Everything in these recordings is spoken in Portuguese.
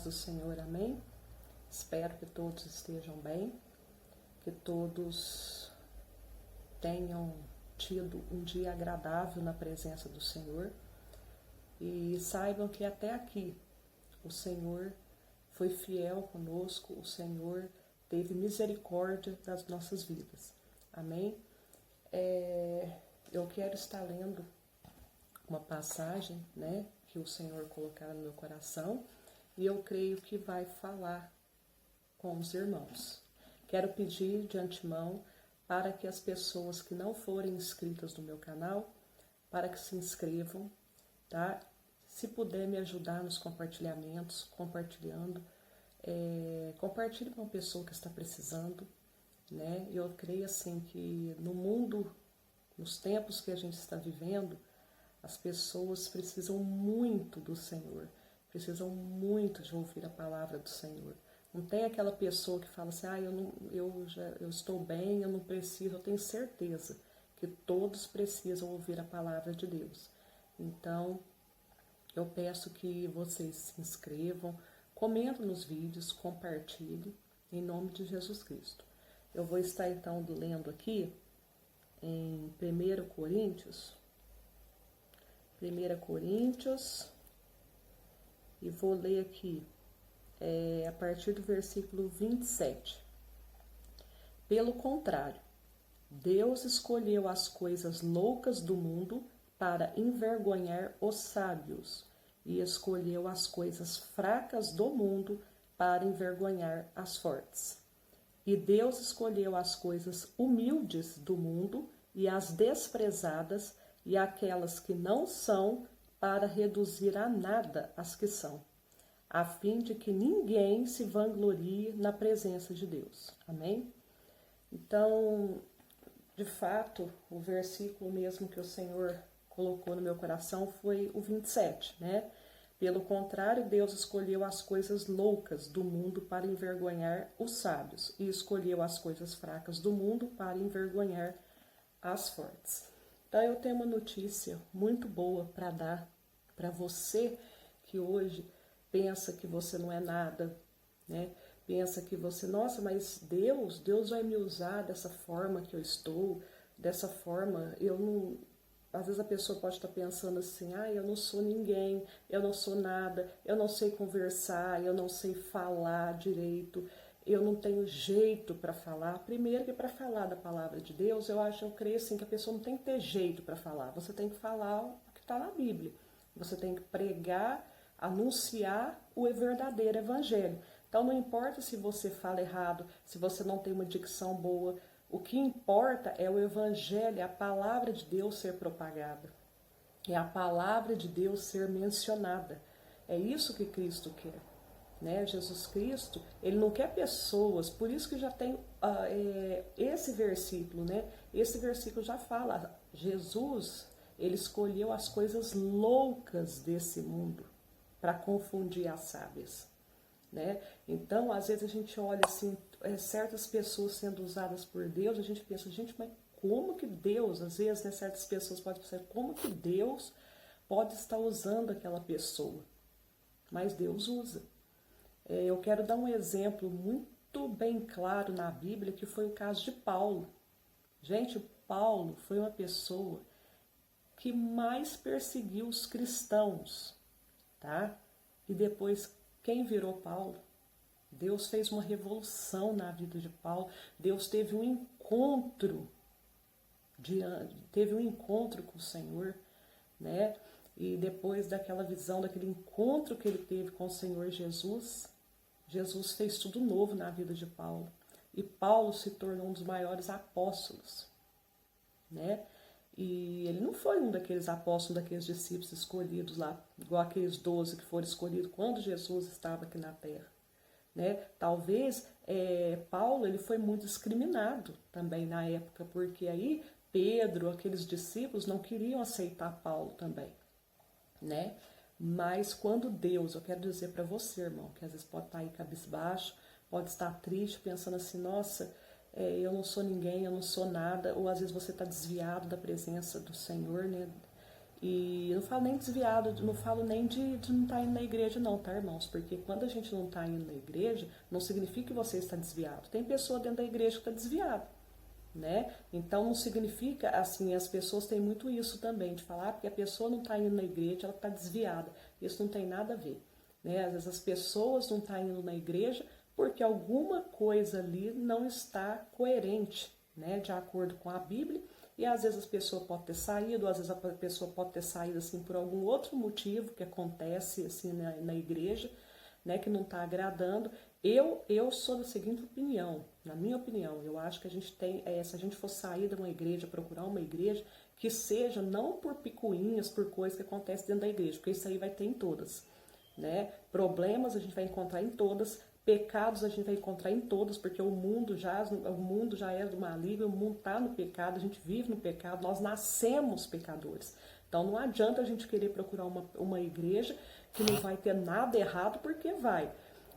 do Senhor, amém? Espero que todos estejam bem, que todos tenham tido um dia agradável na presença do Senhor e saibam que até aqui o Senhor foi fiel conosco, o Senhor teve misericórdia das nossas vidas, amém? Eu quero estar lendo uma passagem, né, que o Senhor colocar no meu coração e eu creio que vai falar com os irmãos. Quero pedir de antemão para que as pessoas que não forem inscritas no meu canal, para que se inscrevam, tá? Se puder me ajudar nos compartilhamentos, compartilhando, compartilhe com uma pessoa que está precisando, né? Eu creio assim que no mundo, nos tempos que a gente está vivendo, as pessoas precisam muito do Senhor, precisam muito de ouvir a palavra do Senhor. Não tem aquela pessoa que fala assim, eu estou bem, eu não preciso. Eu tenho certeza que todos precisam ouvir a palavra de Deus. Então, eu peço que vocês se inscrevam, comentem nos vídeos, compartilhem, em nome de Jesus Cristo. Eu vou estar então lendo aqui em 1 Coríntios, e vou ler aqui a partir do versículo 27. Pelo contrário, Deus escolheu as coisas loucas do mundo para envergonhar os sábios, e escolheu as coisas fracas do mundo para envergonhar as fortes. E Deus escolheu as coisas humildes do mundo e as desprezadas e aquelas que não são para reduzir a nada as que são, a fim de que ninguém se vanglorie na presença de Deus. Amém? Então, de fato, o versículo mesmo que o Senhor colocou no meu coração foi o 27, né? Pelo contrário, Deus escolheu as coisas loucas do mundo para envergonhar os sábios, e escolheu as coisas fracas do mundo para envergonhar as fortes. Então, eu tenho uma notícia muito boa para dar para você que hoje pensa que você não é nada, né? Pensa que você, nossa, mas Deus vai me usar dessa forma que eu estou, dessa forma, eu não... Às vezes a pessoa pode estar pensando assim, eu não sou ninguém, eu não sou nada, eu não sei conversar, eu não sei falar direito, eu não tenho jeito para falar. Primeiro que para falar da palavra de Deus, eu creio assim que a pessoa não tem que ter jeito para falar, você tem que falar o que está na Bíblia, você tem que pregar, anunciar o verdadeiro evangelho. Então não importa se você fala errado, se você não tem uma dicção boa, o que importa é o evangelho, é a palavra de Deus ser propagada, é a palavra de Deus ser mencionada. É isso que Cristo quer, né? Jesus Cristo, ele não quer pessoas, por isso que já tem esse versículo, né? Esse versículo já fala, Jesus, ele escolheu as coisas loucas desse mundo para confundir as sábias, né? Então, às vezes a gente olha assim, certas pessoas sendo usadas por Deus, a gente pensa, gente, mas como que Deus, às vezes, né, certas pessoas podem pensar, como que Deus pode estar usando aquela pessoa? Mas Deus usa. Eu quero dar um exemplo muito bem claro na Bíblia, que foi o caso de Paulo. Gente, Paulo foi uma pessoa que mais perseguiu os cristãos, tá? E depois, quem virou Paulo? Deus fez uma revolução na vida de Paulo. Deus teve um encontro com o Senhor, né? E depois daquela visão, daquele encontro que ele teve com o Senhor Jesus, Jesus fez tudo novo na vida de Paulo. E Paulo se tornou um dos maiores apóstolos, né? E ele não foi um daqueles apóstolos, daqueles discípulos escolhidos lá, igual aqueles 12 que foram escolhidos quando Jesus estava aqui na terra, né? Talvez Paulo ele foi muito discriminado também na época, porque aí Pedro, aqueles discípulos não queriam aceitar Paulo também, né? Mas quando Deus, eu quero dizer para você, irmão, que às vezes pode estar aí cabisbaixo, pode estar triste, pensando assim, nossa, eu não sou ninguém, eu não sou nada, ou às vezes você está desviado da presença do Senhor, né? E eu não falo nem desviado, não falo nem de não estar indo na igreja não, tá, irmãos? Porque quando a gente não está indo na igreja, não significa que você está desviado. Tem pessoa dentro da igreja que está desviada, né? Então não significa, assim, as pessoas têm muito isso também, de falar porque a pessoa não está indo na igreja, ela está desviada. Isso não tem nada a ver, né? Às vezes as pessoas não estão indo na igreja porque alguma coisa ali não está coerente, né? De acordo com a Bíblia. E às vezes a pessoa pode ter saído, às vezes a pessoa pode ter saído assim por algum outro motivo que acontece assim na igreja, né, que não está agradando. Eu sou da seguinte opinião, na minha opinião, eu acho que a gente tem, se a gente for sair de uma igreja, procurar uma igreja, que seja não por picuinhas, por coisas que acontecem dentro da igreja, porque isso aí vai ter em todas, né? Problemas a gente vai encontrar em todas, pecados a gente vai encontrar em todos, porque o mundo já é do maligno, o mundo está no pecado, a gente vive no pecado, nós nascemos pecadores. Então não adianta a gente querer procurar uma igreja que não vai ter nada errado, porque vai.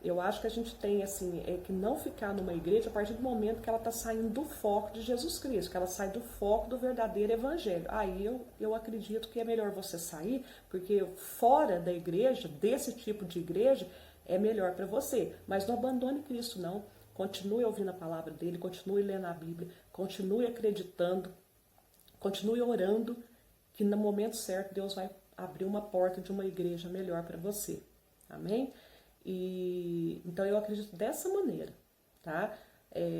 Eu acho que a gente tem assim, que não ficar numa igreja a partir do momento que ela está saindo do foco de Jesus Cristo, que ela sai do foco do verdadeiro evangelho. Aí eu acredito que é melhor você sair, porque fora da igreja, desse tipo de igreja, é melhor para você. Mas não abandone Cristo, não. Continue ouvindo a palavra dele, continue lendo a Bíblia, continue acreditando, continue orando, que no momento certo Deus vai abrir uma porta de uma igreja melhor para você. Amém? E então eu acredito dessa maneira, tá?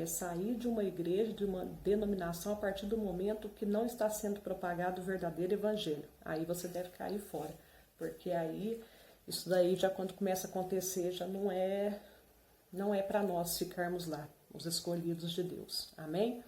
Sair de uma igreja, de uma denominação a partir do momento que não está sendo propagado o verdadeiro evangelho. Aí você deve cair fora, porque aí isso daí já quando começa a acontecer já não é para nós ficarmos lá, os escolhidos de Deus. Amém?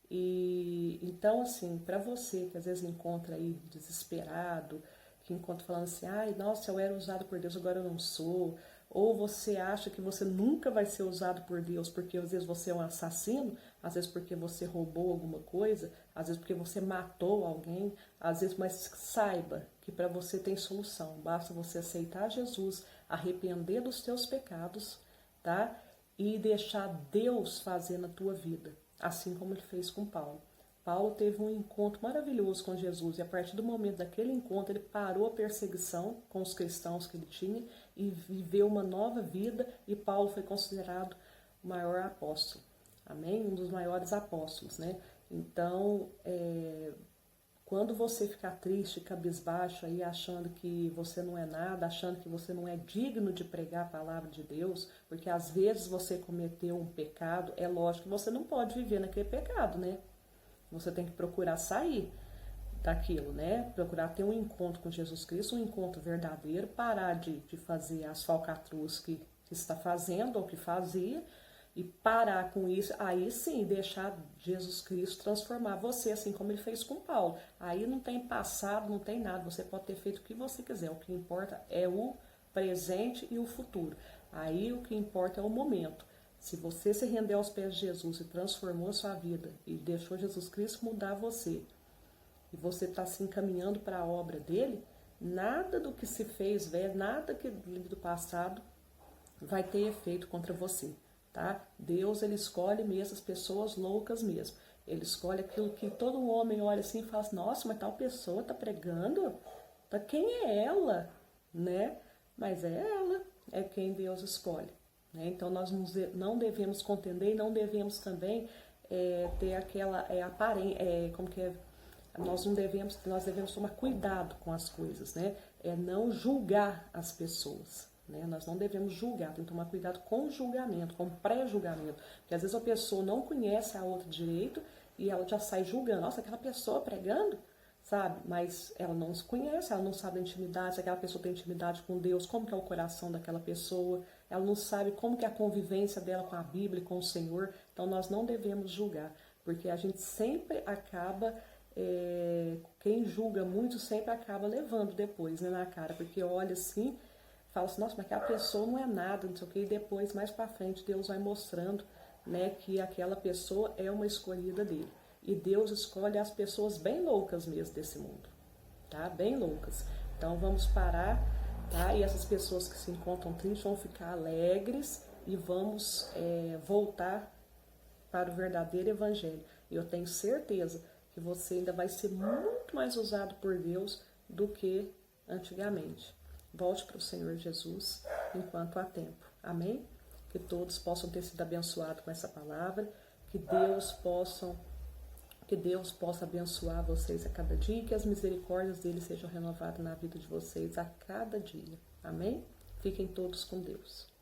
E então assim, para você que às vezes encontra aí desesperado, que encontra falando assim, ai, nossa, eu era usado por Deus, agora eu não sou. Ou você acha que você nunca vai ser usado por Deus porque às vezes você é um assassino, às vezes porque você roubou alguma coisa, às vezes porque você matou alguém, às vezes, mas saiba que para você tem solução. Basta você aceitar Jesus, arrepender dos teus pecados, tá? E deixar Deus fazer na tua vida, assim como ele fez com Paulo. Paulo teve um encontro maravilhoso com Jesus e a partir do momento daquele encontro ele parou a perseguição com os cristãos que ele tinha e viveu uma nova vida e Paulo foi considerado o maior apóstolo, amém? Um dos maiores apóstolos, né? Então, quando você ficar triste, cabisbaixo aí, achando que você não é nada, achando que você não é digno de pregar a palavra de Deus, porque às vezes você cometeu um pecado, é lógico que você não pode viver naquele pecado, né? Você tem que procurar sair daquilo, né? Procurar ter um encontro com Jesus Cristo, um encontro verdadeiro, parar de fazer as falcatruas que está fazendo ou que fazia e parar com isso, aí sim deixar Jesus Cristo transformar você, assim como ele fez com Paulo. Aí não tem passado, não tem nada, você pode ter feito o que você quiser, o que importa é o presente e o futuro. Aí o que importa é o momento. Se você se rendeu aos pés de Jesus e transformou a sua vida e deixou Jesus Cristo mudar você, e você está se encaminhando para a obra dele, nada do que se fez velho, nada que do passado vai ter efeito contra você, tá? Deus, ele escolhe mesmo as pessoas loucas mesmo. Ele escolhe aquilo que todo homem olha assim e fala assim, nossa, mas tal pessoa está pregando? Quem é ela? Né? Mas é ela, é quem Deus escolhe. Então nós não devemos contender e não devemos também ter aquela aparência, como que é? Nós devemos tomar cuidado com as coisas, né? Não julgar as pessoas, né? Nós não devemos julgar, tem que tomar cuidado com o julgamento, com o pré-julgamento, porque às vezes a pessoa não conhece a outra direito e ela já sai julgando, nossa, aquela pessoa pregando, sabe? Mas ela não se conhece, ela não sabe a intimidade, se aquela pessoa tem intimidade com Deus, como que é o coração daquela pessoa, ela não sabe como que é a convivência dela com a Bíblia, com o Senhor. Então nós não devemos julgar, porque a gente sempre acaba, quem julga muito sempre acaba levando depois, né, na cara, porque olha assim, fala assim, nossa, mas aquela pessoa não é nada, não sei o que, e depois, mais pra frente, Deus vai mostrando, né, que aquela pessoa é uma escolhida dele. E Deus escolhe as pessoas bem loucas mesmo desse mundo, tá? Bem loucas. Então vamos parar, tá? E essas pessoas que se encontram tristes vão ficar alegres e vamos voltar para o verdadeiro evangelho. E eu tenho certeza que você ainda vai ser muito mais usado por Deus do que antigamente. Volte para o Senhor Jesus enquanto há tempo. Amém? Que todos possam ter sido abençoados com essa palavra, que Deus possa abençoar vocês a cada dia e que as misericórdias dele sejam renovadas na vida de vocês a cada dia. Amém? Fiquem todos com Deus.